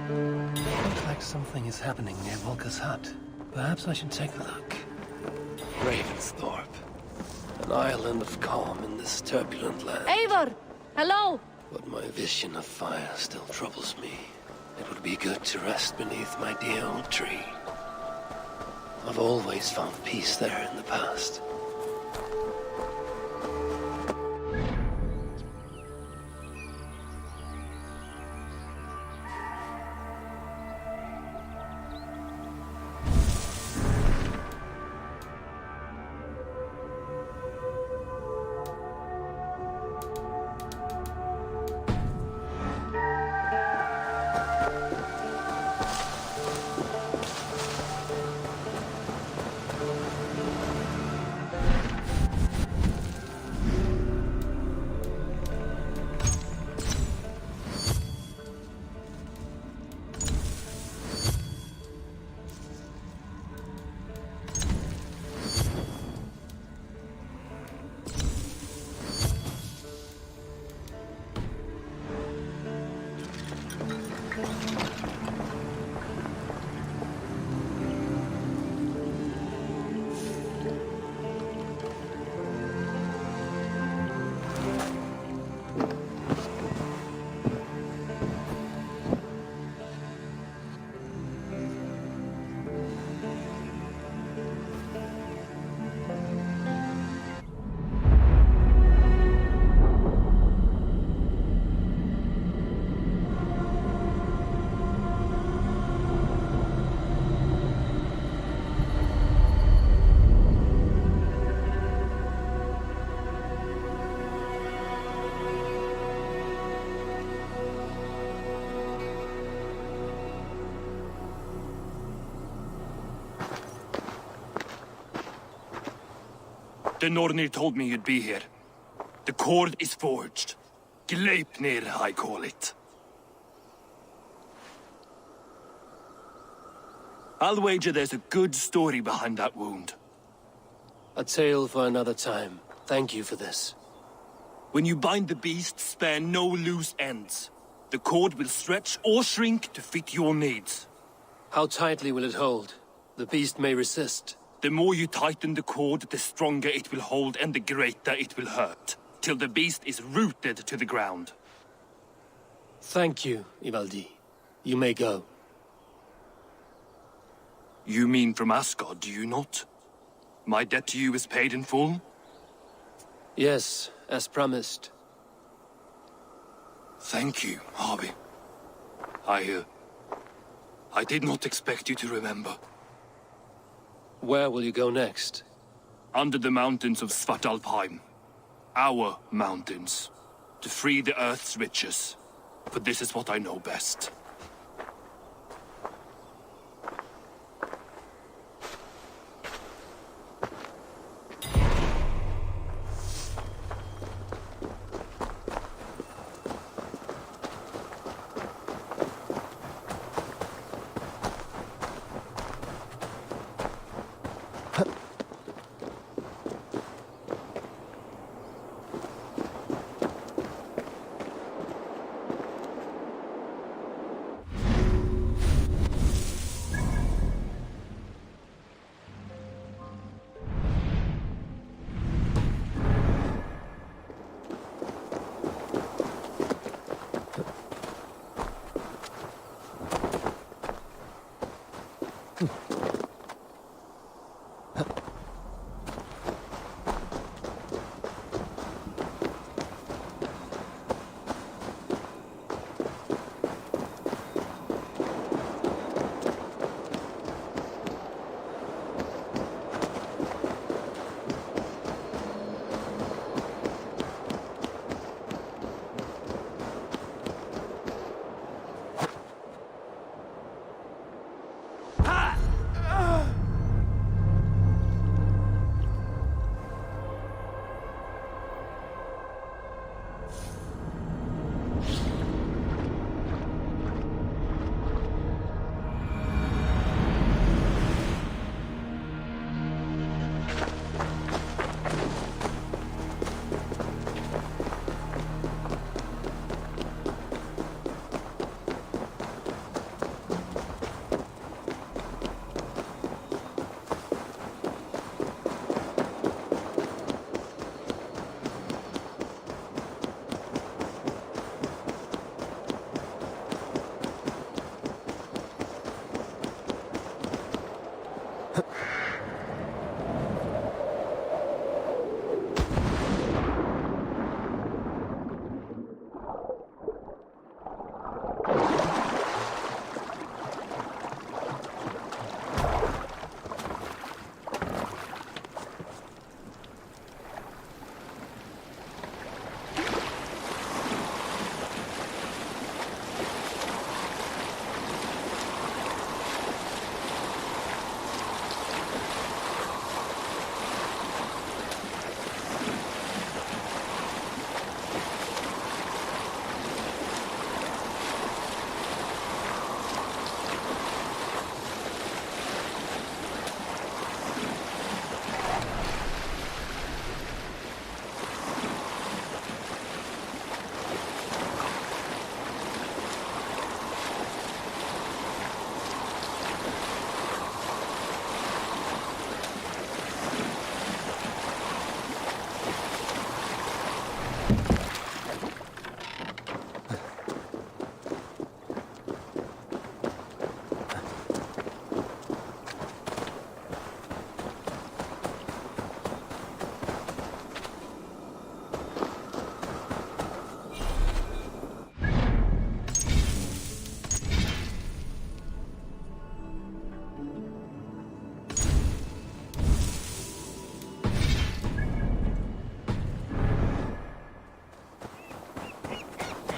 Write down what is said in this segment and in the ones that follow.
Looks like something is happening near Volker's hut. Perhaps I should take a look. Ravensthorpe. An island of calm in this turbulent land. Eivor! Hello! But my vision of fire still troubles me. It would be good to rest beneath my dear old tree. I've always found peace there in the past. The Nornir told me you'd be here. The cord is forged. Gleipnir, I call it. I'll wager there's a good story behind that wound. A tale for another time. Thank you for this. When you bind the beast, spare no loose ends. The cord will stretch or shrink to fit your needs. How tightly will it hold? The beast may resist. The more you tighten the cord, the stronger it will hold and the greater it will hurt, till the beast is rooted to the ground. Thank you, Ivaldi. You may go. You mean from Asgard, do you not? My debt to you is paid in full? Yes, as promised. Thank you, Harvey. I did not expect you to remember. Where will you go next? Under the mountains of Svartalfheim. Our mountains. To free the Earth's riches. For this is what I know best.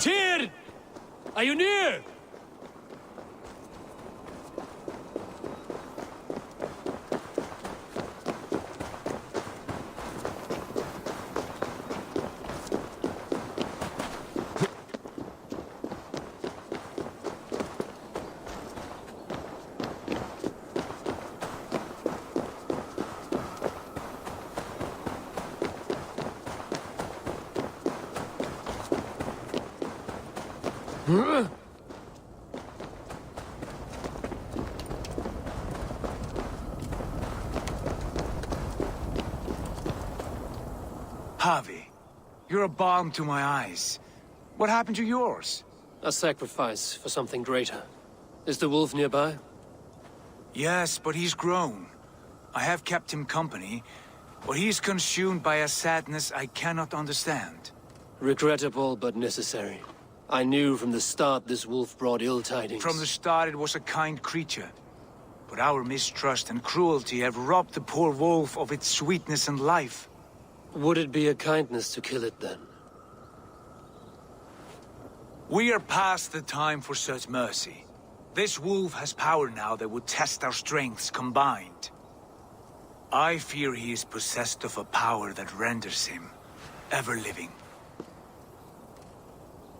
Tyr! Are you near? Harvey, you're a balm to my eyes. What happened to yours? A sacrifice for something greater. Is the wolf nearby? Yes, but he's grown. I have kept him company, but he's consumed by a sadness I cannot understand. Regrettable, but necessary. I knew from the start this wolf brought ill tidings. From the start it was a kind creature. But our mistrust and cruelty have robbed the poor wolf of its sweetness and life. Would it be a kindness to kill it, then? We are past the time for such mercy. This wolf has power now that would test our strengths combined. I fear he is possessed of a power that renders him ever-living.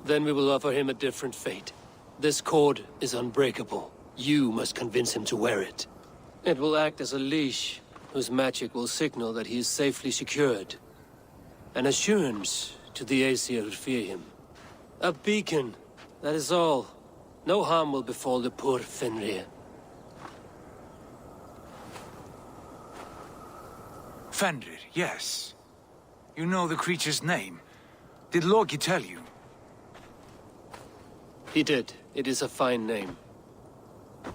Then we will offer him a different fate. This cord is unbreakable. You must convince him to wear it. It will act as a leash, whose magic will signal that he is safely secured. An assurance to the Aesir who fear him. A beacon, that is all. No harm will befall the poor Fenrir. Fenrir, yes. You know the creature's name. Did Loki tell you? He did. It is a fine name.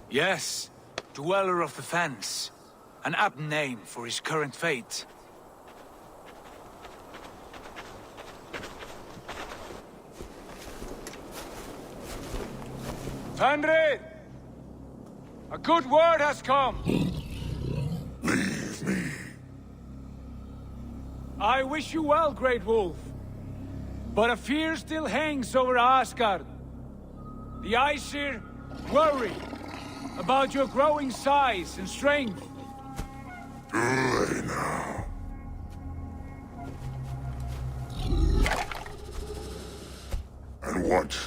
Yes. Dweller of the Fens. An apt name for his current fate. Fenrir! A good word has come! Leave me. I wish you well, Great Wolf. But a fear still hangs over Asgard. The Aesir worry about your growing size and strength. Do they now? And what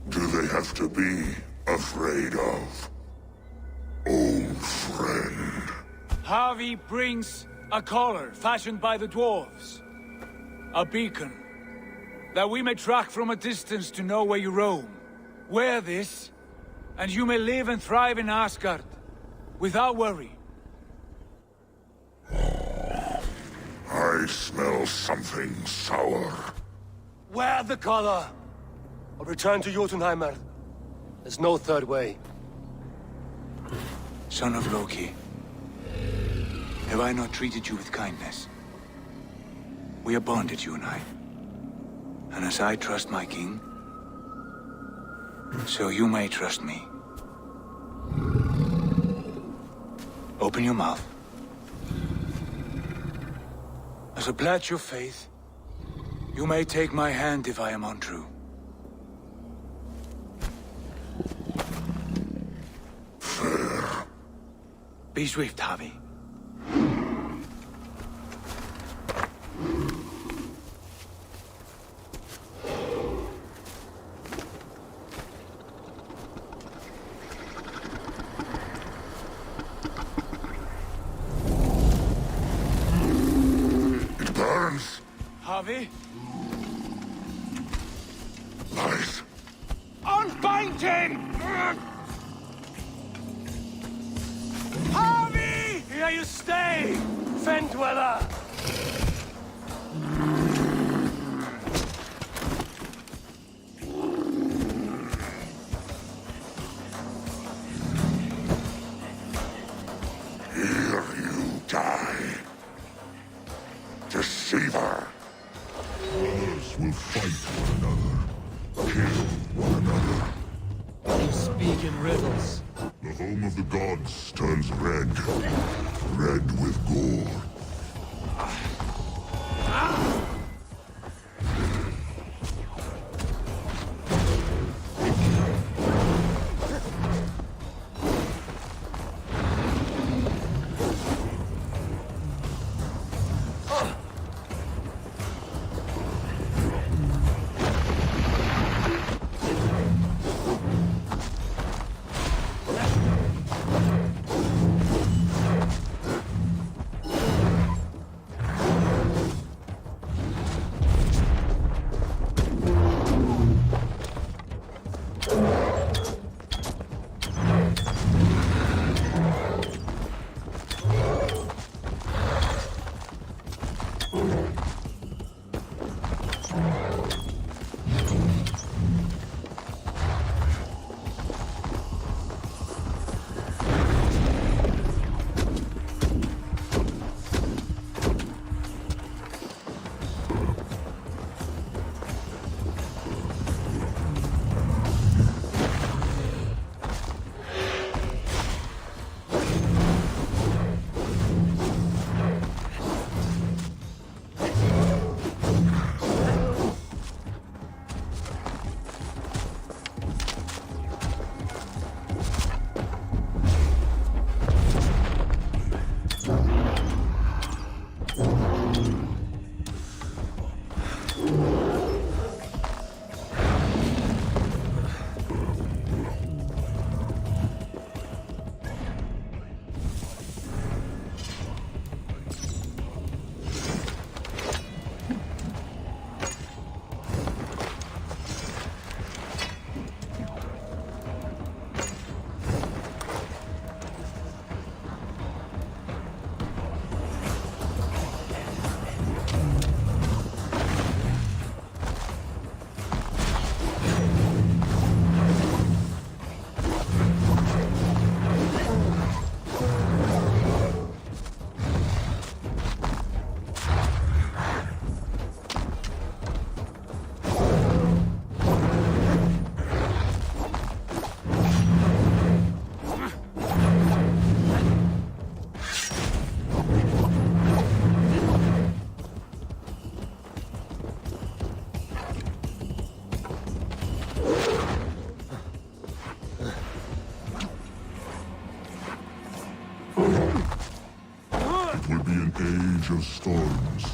do they have to be afraid of? Old friend. Harvey brings a collar fashioned by the dwarves. A beacon, that we may track from a distance to know where you roam. Wear this, and you may live and thrive in Asgard, without worry. I smell something sour. Wear the collar! Or return to Jotunheimer. There's no third way. Son of Loki, have I not treated you with kindness? We are bonded, you and I. And as I trust my king, so you may trust me. Open your mouth. As a pledge of faith, you may take my hand if I am untrue. Fair. Be swift, Harvey. It burns. Harvey? Lies. Unbind him! Harvey! Here you stay, Fen Dweller! Here you die. Deceiver. Brothers will fight one another. Kill one another. You speak in riddles. The home of the gods turns red. Red with gore. storms.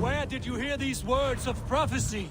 Where did you hear these words of prophecy?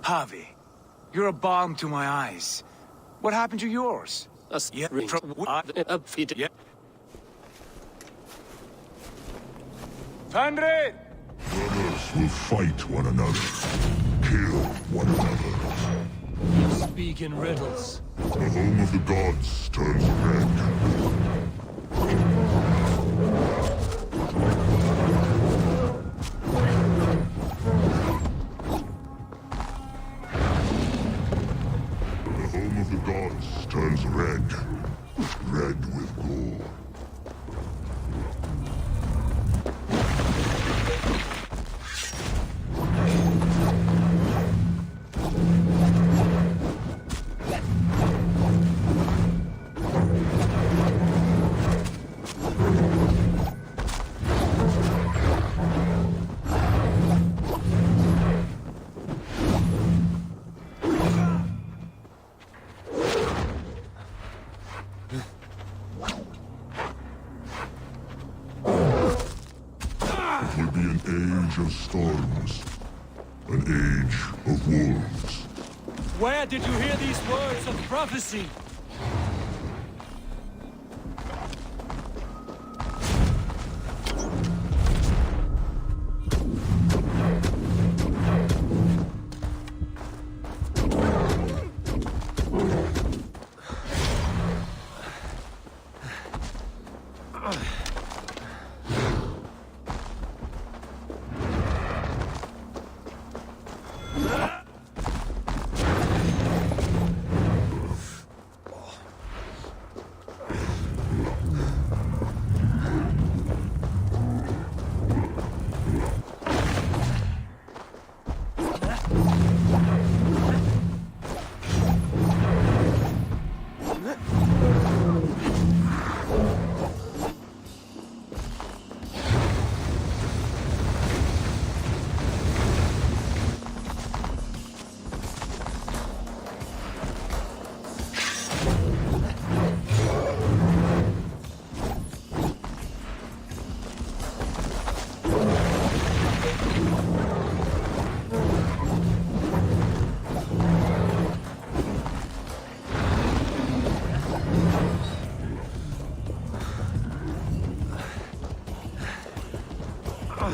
Javi, you're a balm to my eyes. What happened to yours? Yeah, Yeah. Fandre! Brothers will fight one another, kill one another. speak in riddles. The home of the gods turns red. The home of the gods turns red. Red with gore. It will be an age of storms. An age of wolves. Where did you hear these words of prophecy? Then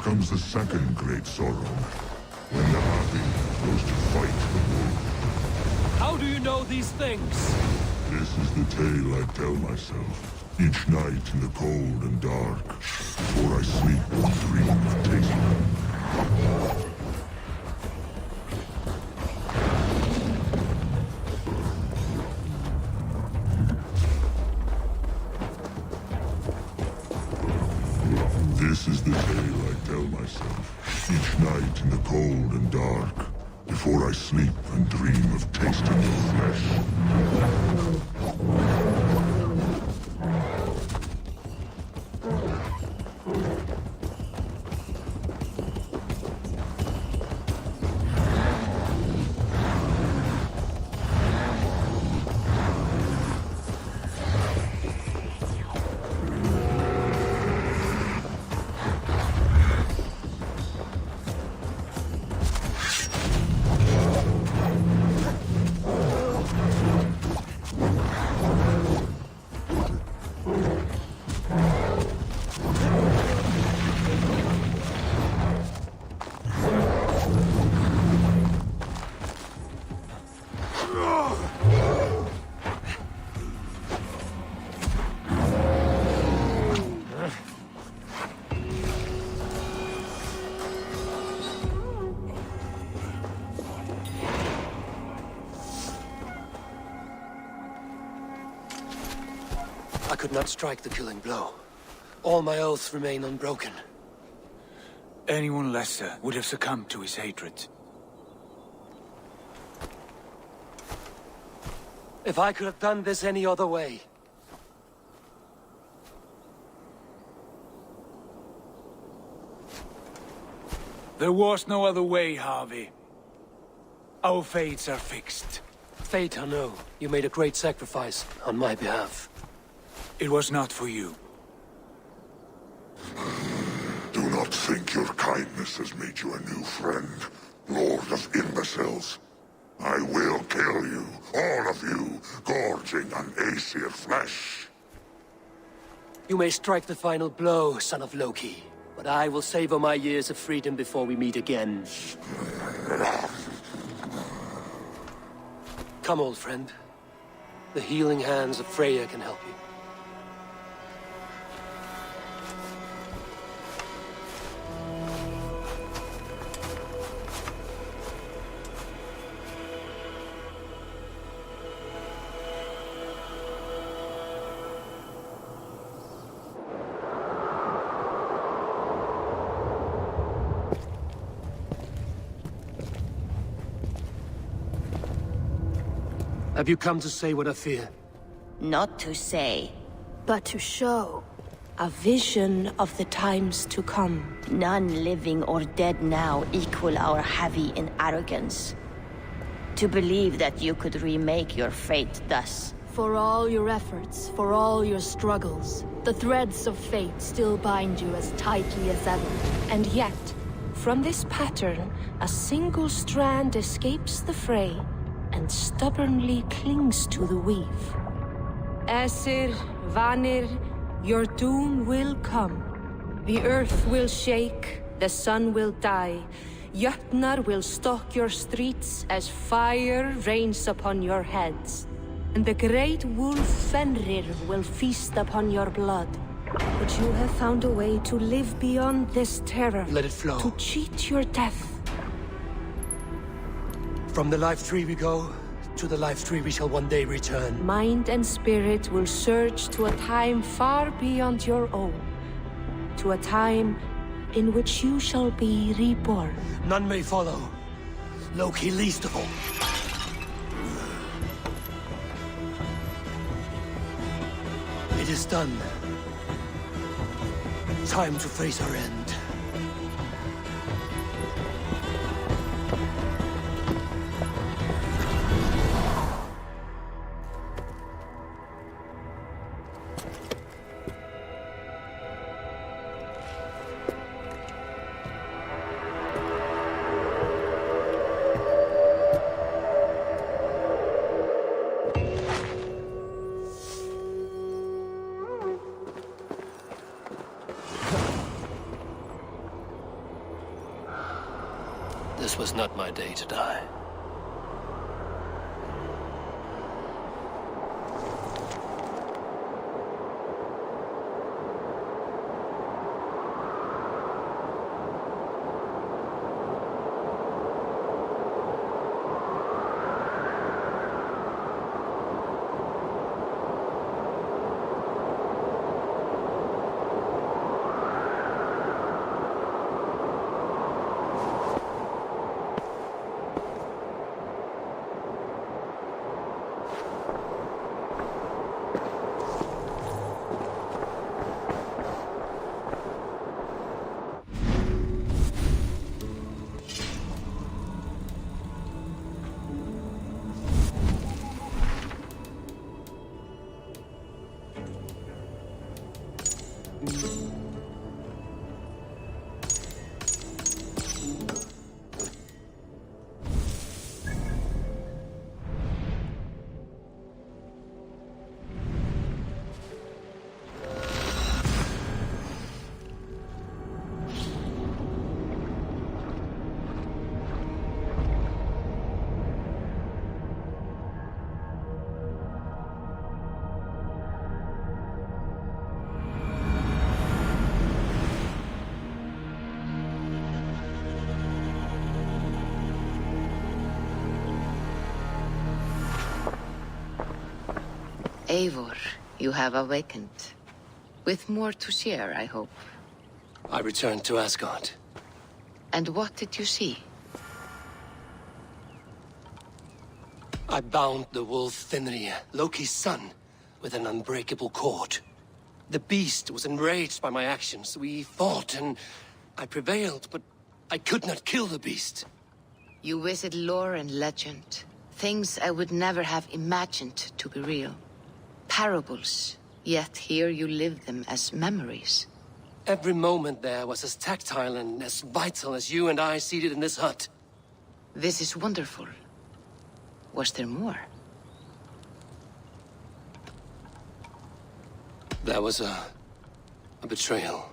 comes the second great sorrow, when the Happy goes to fight the wolf. How do you know these things? This is the tale I tell myself, each night in the cold and dark, before I sleep and dream of tasting them. This is the tale I tell myself, each night in the cold and dark, before I sleep and dream of tasting your flesh. I could not strike the killing blow. All my oaths remain unbroken. Anyone lesser would have succumbed to his hatred. If I could have done this any other way. There was no other way, Harvey. Our fates are fixed. Fate, I know. You made a great sacrifice on my behalf. It was not for you. Do not think your kindness has made you a new friend, Lord of Imbeciles. I will kill you, all of you, gorging on Aesir flesh. You may strike the final blow, son of Loki. But I will savor my years of freedom before we meet again. Come, old friend. The healing hands of Freya can help you. Have you come to say what I fear? Not to say, but to show. a vision of the times to come. None living or dead now equal our heavy in arrogance. To believe that you could remake your fate thus. For all your efforts, for all your struggles, the threads of fate still bind you as tightly as ever. And yet, from this pattern, a single strand escapes the fray and stubbornly clings to the weave. Aesir, Vanir, your doom will come. The earth will shake, the sun will die. Jötnar will stalk your streets as fire rains upon your heads. And the great wolf Fenrir will feast upon your blood. But you have found a way to live beyond this terror. Let it flow. To cheat your death. From the life tree we go, to the life tree we shall one day return. Mind and spirit will surge to a time far beyond your own. To a time in which you shall be reborn. None may follow. Loki least of all. It is done. Time to face our end. This was not my day to die. Eivor, you have awakened. With more to share, I hope. I returned to Asgard. And what did you see? I bound the wolf Fenrir, Loki's son, with an unbreakable cord. The beast was enraged by my actions. We fought, and I prevailed, but I could not kill the beast. You visit lore and legend. Things I would never have imagined to be real. Parables, yet here you live them as memories. Every moment there was as tactile and as vital as you and I seated in this hut. This is wonderful. Was there more? There was a betrayal.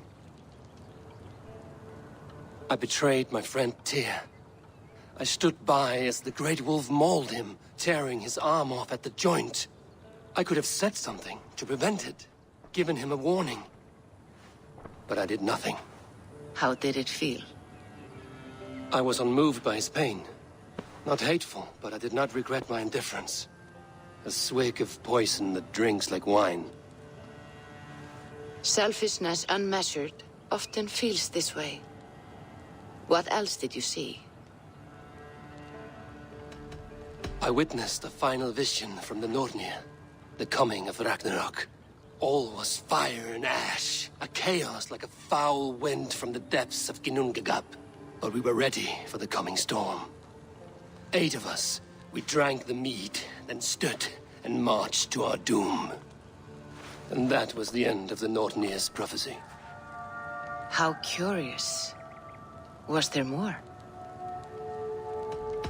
I betrayed my friend Tyr. I stood by as the great wolf mauled him, tearing his arm off at the joint. I could have said something to prevent it, given him a warning. But I did nothing. How did it feel? I was unmoved by his pain. Not hateful, but I did not regret my indifference. A swig of poison that drinks like wine. Selfishness unmeasured often feels this way. What else did you see? I witnessed a final vision from the Nornir. The coming of Ragnarok. All was fire and ash, a chaos like a foul wind from the depths of Ginnungagap. But we were ready for the coming storm. 8 of us, we drank the mead, then stood and marched to our doom. And that was the end of the Nornir's prophecy. How curious. Was there more?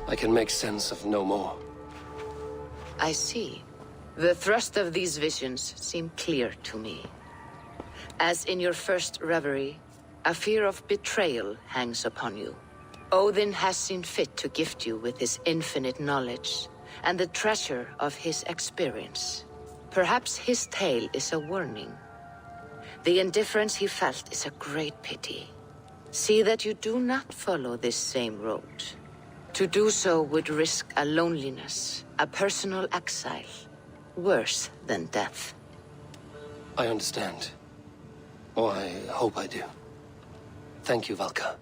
I can make sense of no more. I see. The thrust of these visions seem clear to me. As in your first reverie, a fear of betrayal hangs upon you. Odin has seen fit to gift you with his infinite knowledge and the treasure of his experience. Perhaps his tale is a warning. The indifference he felt is a great pity. See that you do not follow this same road. To do so would risk a loneliness, a personal exile. Worse than death. I understand. Or I hope I do. Thank you, Valka.